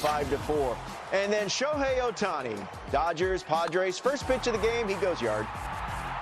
5-4. And then Shohei Ohtani, Dodgers, Padres, first pitch of the game, he goes yard.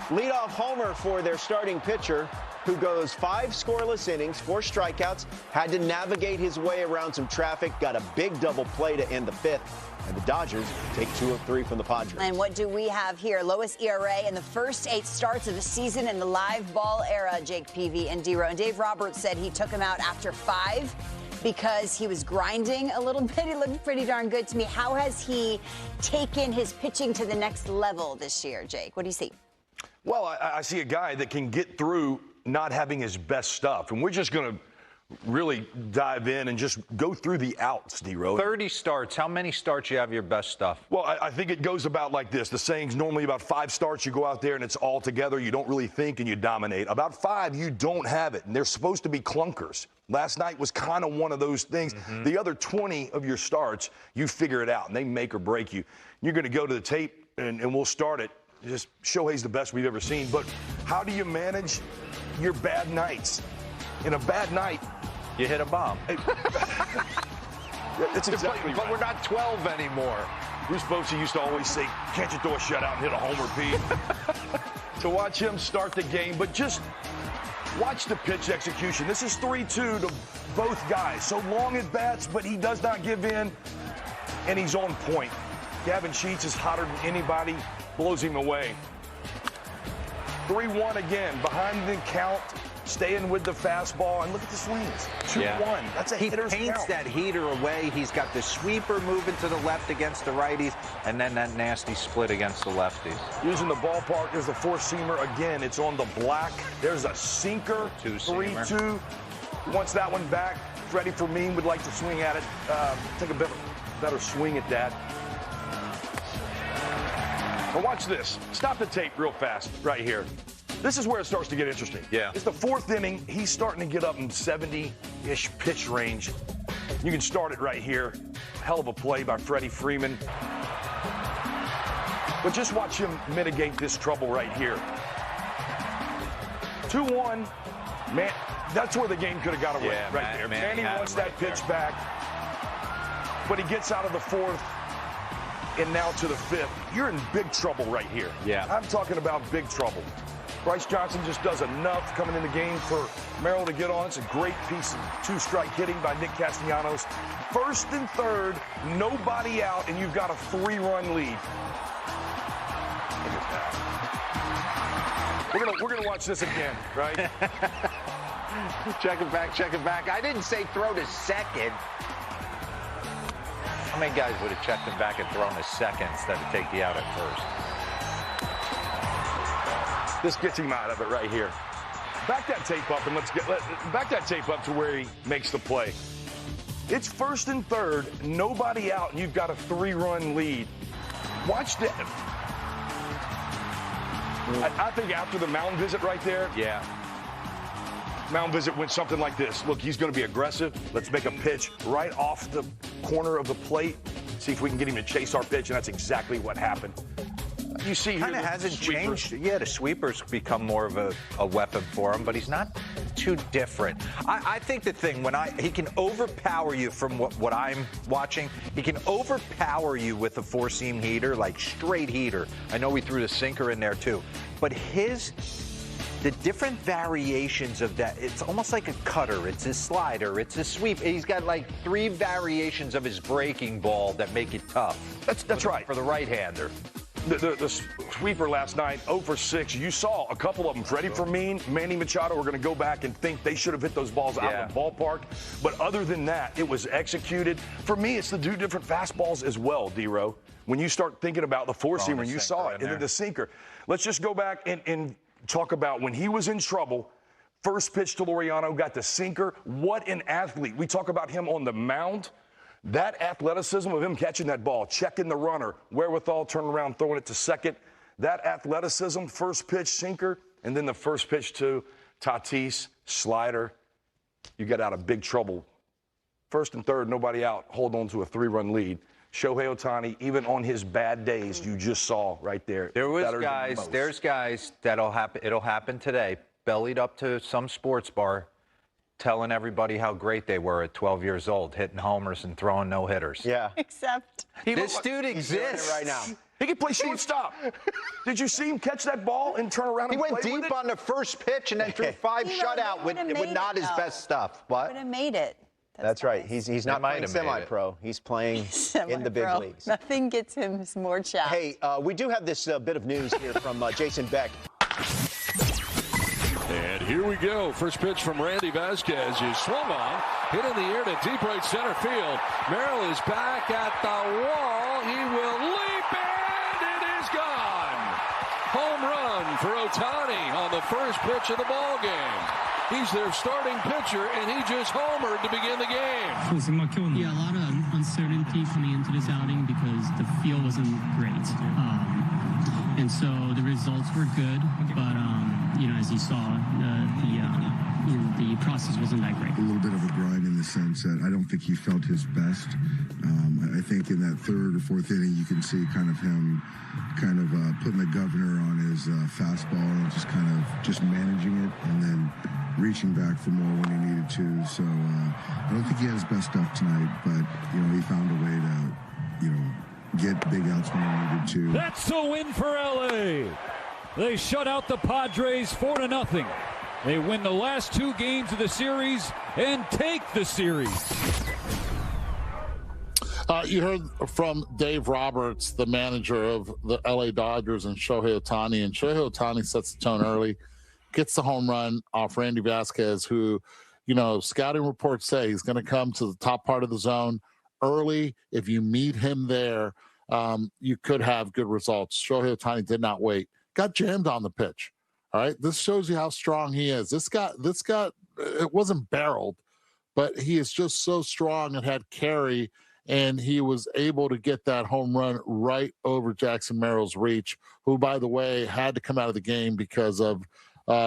Leadoff homer for their starting pitcher, who goes 5 scoreless innings, 4 strikeouts, had to navigate his way around some traffic, got a big double play to end the 5th. And the Dodgers take 2 of 3 from the Padres. And what do we have here? Lowest ERA in the first 8 starts of the season in the live ball era, Jake Peavy and D-Row. And Dave Roberts said he took him out after 5 because he was grinding a little bit. He looked pretty darn good to me. How has he taken his pitching to the next level this year, Jake? What do you see? Well, I see a guy that can get through not having his best stuff. And we're just going to really dive in and just go through the outs, D-Row. 30 starts. How many starts you have your best stuff? Well, I think it goes about like this. The saying's normally about 5 starts, you go out there and it's all together. You don't really think and you dominate. About 5, you don't have it. And they're supposed to be clunkers. Last night was kind of one of those things. The other 20 of your starts, you figure it out, and they make or break you. You're going to go to the tape, and we'll start it. Just Shohei's the best we've ever seen. But how do you manage your bad nights? In a bad night, you hit a bomb. That's exactly But right. we're not 12 anymore. Bruce Bochy used to always say, can't you throw a shutout and hit a homer, Pete? To watch him start the game, but just watch the pitch execution. This is 3-2 to both guys. So long at bats, but he does not give in, and he's on point. Gavin Sheets is hotter than anybody, blows him away. 3-1 again, behind the count, staying with the fastball, and look at the swings. 2-1. That's a hitter's count. He paints that heater away. He's got the sweeper moving to the left against the righties, and then that nasty split against the lefties. Using the ballpark, there's the 4-seamer. Again, it's on the black. There's a sinker, 3-2. Wants that one back. Freddie Fermin would like to swing at it. Take a better swing at that. But watch this. Stop the tape real fast right here. This is where it starts to get interesting. Yeah. It's the 4th inning. He's starting to get up in 70-ish pitch range. You can start it right here. Hell of a play by Freddie Freeman. But just watch him mitigate this trouble right here. 2-1. Man, that's where the game could have got away right there. Manny wants that pitch back. But he gets out of the 4th. And now to the 5th. You're in big trouble right here. Yeah. I'm talking about big trouble. Bryce Johnson just does enough coming in the game for Merrill to get on. It's a great piece of 2-strike hitting by Nick Castellanos. 1st and 3rd, nobody out, and you've got a 3-run lead. Look at that. We're gonna watch this again, right? Check it back, check it back. I didn't say throw to second. How many guys would have checked him back and thrown to second instead of take the out at first? This gets him out of it right here. Back that tape up and back that tape up to where he makes the play. It's 1st and 3rd, nobody out, and you've got a 3-run lead. Watch that. I think after the mound visit right there, mound visit went something like this. Look, he's going to be aggressive. Let's make a pitch right off the corner of the plate. See if we can get him to chase our pitch, and that's exactly what happened. You see here, kind of hasn't changed. Yeah, the sweeper's become more of a weapon for him, but he's not too different. I think the thing, he can overpower you from what I'm watching. He can overpower you with a 4-seam heater, like straight heater. I know we threw the sinker in there too. But the different variations of that, it's almost like a cutter. It's a slider. It's a sweep. He's got like 3 variations of his breaking ball that make it tough. That's right. For the right-hander. The sweeper last night, 0 for 6. You saw a couple of them. Freddie Fermin, Manny Machado are going to go back and think they should have hit those balls out of the ballpark. But other than that, it was executed. For me, it's the 2 different fastballs as well, D-Row. When you start thinking about the 4-seamer, you saw it, and then the sinker. Let's just go back and talk about when he was in trouble. First pitch to Laureano, got the sinker. What an athlete. We talk about him on the mound. That athleticism of him catching that ball, checking the runner, wherewithal, turning around, throwing it to second. That athleticism, first pitch sinker, and then the first pitch to Tatis, slider. You get out of big trouble. 1st and 3rd, nobody out. Hold on to a 3-run lead. Shohei Ohtani, even on his bad days, you just saw right there. There's guys that'll happen. It'll happen today. Bellied up to some sports bar. telling everybody how great they were at 12 years old, hitting homers and throwing no-hitters. Yeah. Except This dude exists. Right now. He can play shortstop. Did you see him catch that ball and turn around He and went play with deep it? on the first pitch and then threw 5 shutout with not his best stuff. would have made it. That's right. He's not playing semi-pro. He's playing in the big leagues. Nothing gets him more chapped. Hey, we do have this bit of news here from Jason Beck. And here we go. First pitch from Randy Vasquez is swung on, hit in the air to deep right center field. Merrill is back at the wall. He will leap, and it is gone. Home run for Ohtani on the first pitch of the ball game. He's their starting pitcher, and he just homered to begin the game. Yeah, a lot of uncertainty coming into this outing because the field wasn't great. And so the results were good, but, as you saw, the process wasn't that great. A little bit of a grind in the sense that I don't think he felt his best. I think in that third or fourth inning, you can see kind of him putting the governor on his fastball and just managing it and then reaching back for more when he needed to. So I don't think he had his best stuff tonight, but, he found a way to, get big outs when he needed to. That's a win for LA. They shut out the Padres 4-0. They win the last 2 games of the series and take the series. You heard from Dave Roberts, the manager of the LA Dodgers, and Shohei Ohtani. And Shohei Ohtani sets the tone early, gets the home run off Randy Vasquez, who, scouting reports say he's going to come to the top part of the zone early. If you meet him there, you could have good results. Shohei Ohtani did not wait. Got jammed on the pitch. All right. This shows you how strong he is. This guy, it wasn't barreled, but he is just so strong and had carry, and he was able to get that home run right over Jackson Merrill's reach, who, by the way, had to come out of the game because of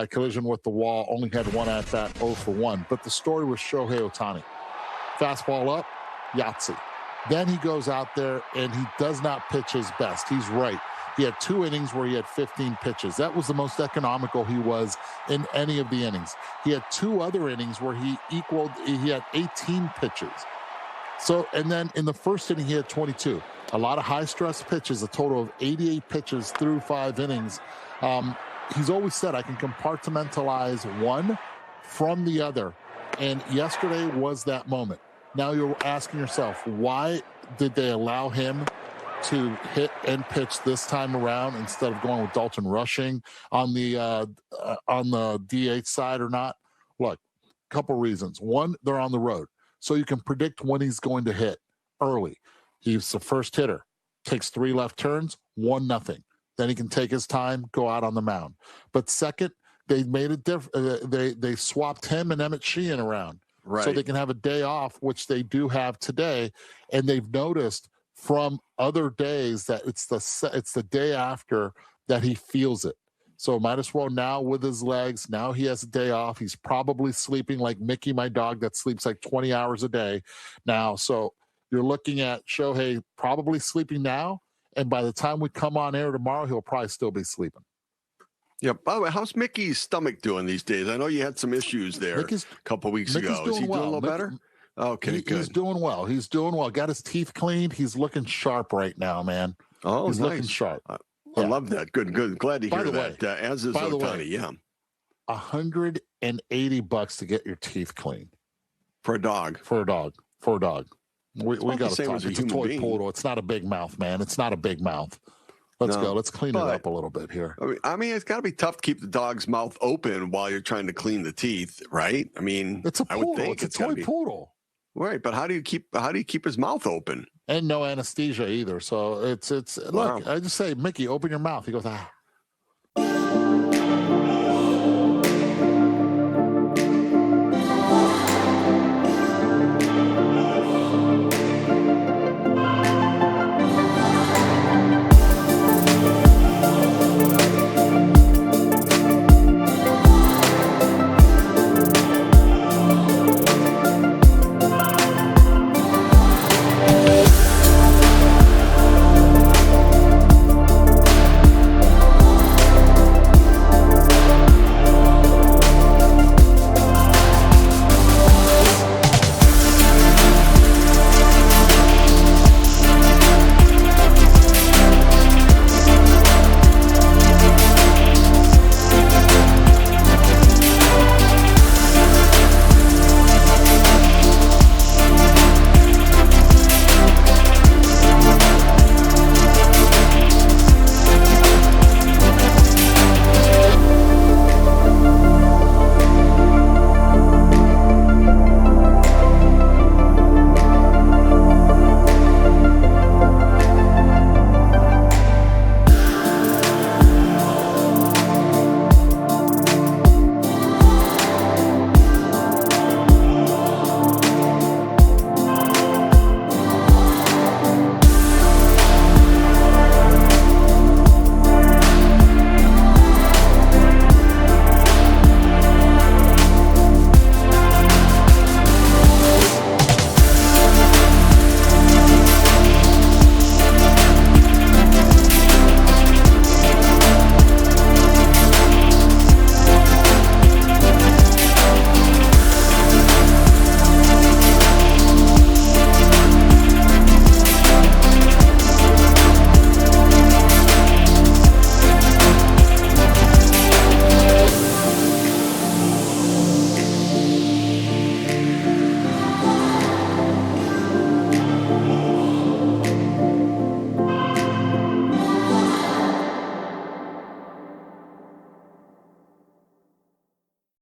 collision with the wall, only had 1 at bat, 0 for 1. But the story was Shohei Ohtani. Fastball up, Yahtzee. Then he goes out there and he does not pitch his best. He's right. He had 2 innings where he had 15 pitches. That was the most economical he was in any of the innings. He had 2 other innings where he had 18 pitches. So, and then in the first inning, he had 22. A lot of high-stress pitches, a total of 88 pitches through 5 innings. He's always said, I can compartmentalize one from the other. And yesterday was that moment. Now you're asking yourself, why did they allow him to hit and pitch this time around instead of going with Dalton Rushing on the DH side or not? Look, a couple reasons. One, they're on the road, so you can predict when he's going to hit early. He's the first hitter, takes 3 left turns, 1-0. Then he can take his time, go out on the mound. But second, they made it different. They swapped him and Emmett Sheehan around. Right. So they can have a day off, which they do have today. And they've noticed from other days that it's the day after that he feels it. So might as well now with his legs. Now he has a day off. He's probably sleeping like Mickey, my dog, that sleeps like 20 hours a day now. So you're looking at Shohei probably sleeping now. And by the time we come on air tomorrow, he'll probably still be sleeping. Yeah. By the way, how's Mickey's stomach doing these days? I know you had some issues there a couple of weeks ago. Is he doing a little better? Okay, good. He's doing well. He's doing well. Got his teeth cleaned. He's looking sharp right now, man. Oh, he's nice. Looking sharp. I love that. Good. Glad to hear that. As is Ohtani, yeah. $180 to get your teeth cleaned. For a dog. We got to talk. It's a toy poodle. It's not a big mouth, man. It's not a big mouth. Let's go. Let's clean it up a little bit here. I mean, it's got to be tough to keep the dog's mouth open while you're trying to clean the teeth, right? I mean, it's a poodle. I would think it's a toy poodle. Right, but how do you keep his mouth open? And no anesthesia either. So it's wow. Look, I just say, Mickey, open your mouth. He goes, ah.